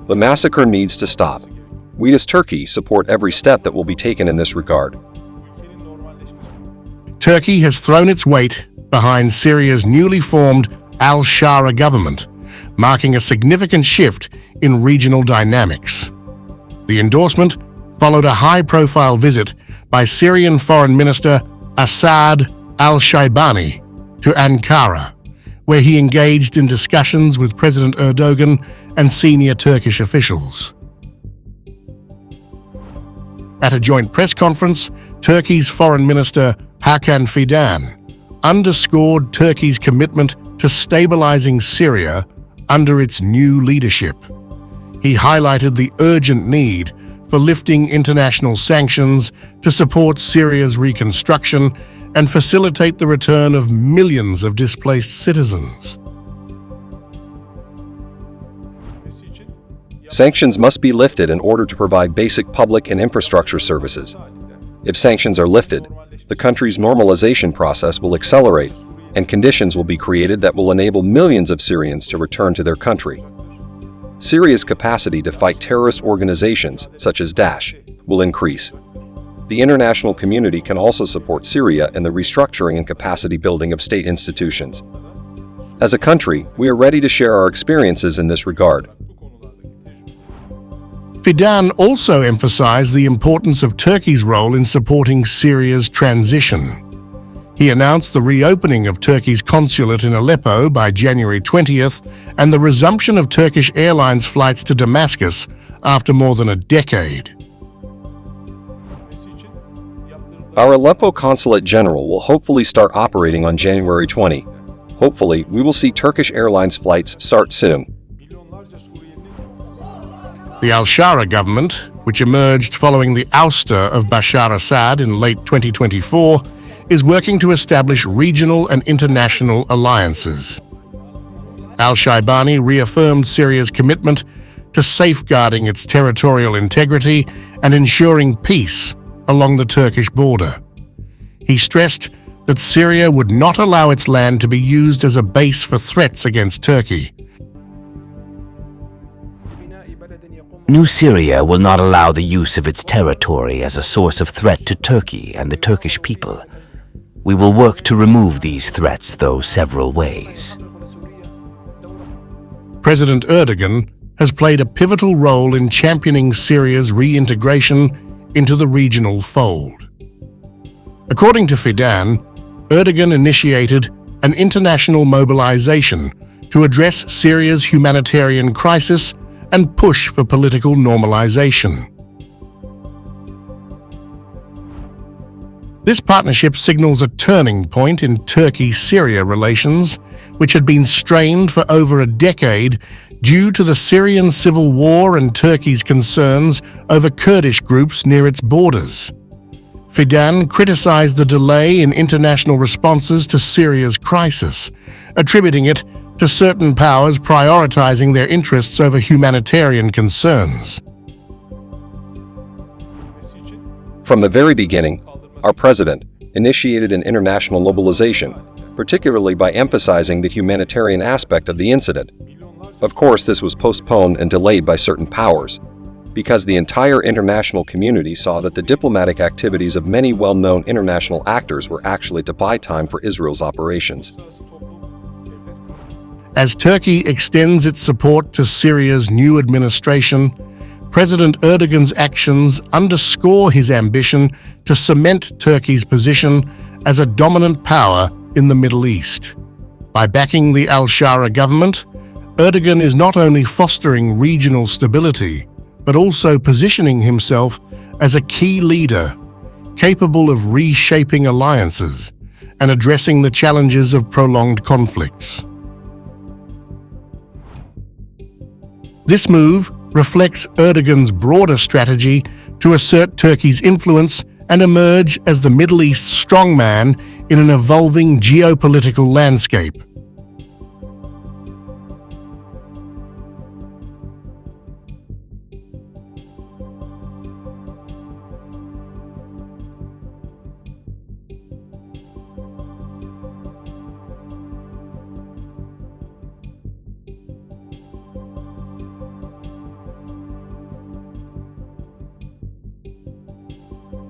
The massacre needs to stop. We as Turkey support every step that will be taken in this regard. Turkey has thrown its weight behind Syria's newly formed Al-Shara government, marking a significant shift in regional dynamics. The endorsement followed a high-profile visit by Syrian Foreign Minister Asad al-Shaibani to Ankara, where he engaged in discussions with President Erdogan and senior Turkish officials. At a joint press conference, Turkey's Foreign Minister Hakan Fidan underscored Turkey's commitment to stabilizing Syria under its new leadership. He highlighted the urgent need for lifting international sanctions to support Syria's reconstruction and facilitate the return of millions of displaced citizens. Sanctions must be lifted in order to provide basic public and infrastructure services. If sanctions are lifted, the country's normalization process will accelerate, and conditions will be created that will enable millions of Syrians to return to their country. Syria's capacity to fight terrorist organizations, such as Daesh, will increase. The international community can also support Syria in the restructuring and capacity building of state institutions. As a country, we are ready to share our experiences in this regard. Fidan also emphasized the importance of Turkey's role in supporting Syria's transition. He announced the reopening of Turkey's consulate in Aleppo by January 20th and the resumption of Turkish Airlines flights to Damascus after more than a decade. Our Aleppo Consulate General will hopefully start operating on January 20. Hopefully, we will see Turkish Airlines flights start soon. The Al-Shara government, which emerged following the ouster of Bashar Assad in late 2024, is working to establish regional and international alliances. Al-Shaibani reaffirmed Syria's commitment to safeguarding its territorial integrity and ensuring peace along the Turkish border. He stressed that Syria would not allow its land to be used as a base for threats against Turkey. New Syria will not allow the use of its territory as a source of threat to Turkey and the Turkish people. We will work to remove these threats, though, several ways. President Erdogan has played a pivotal role in championing Syria's reintegration into the regional fold. According to Fidan, Erdogan initiated an international mobilization to address Syria's humanitarian crisis and push for political normalization. This partnership signals a turning point in Turkey-Syria relations, which had been strained for over a decade due to the Syrian civil war and Turkey's concerns over Kurdish groups near its borders. Fidan criticized the delay in international responses to Syria's crisis, attributing it to certain powers prioritizing their interests over humanitarian concerns. From the very beginning, our president initiated an international mobilization, particularly by emphasizing the humanitarian aspect of the incident. Of course, this was postponed and delayed by certain powers, because the entire international community saw that the diplomatic activities of many well-known international actors were actually to buy time for Israel's operations. As Turkey extends its support to Syria's new administration, President Erdogan's actions underscore his ambition to cement Turkey's position as a dominant power in the Middle East. By backing the Al-Shara government, Erdogan is not only fostering regional stability, but also positioning himself as a key leader, capable of reshaping alliances and addressing the challenges of prolonged conflicts. This move reflects Erdogan's broader strategy to assert Turkey's influence and emerge as the Middle East's strongman in an evolving geopolitical landscape.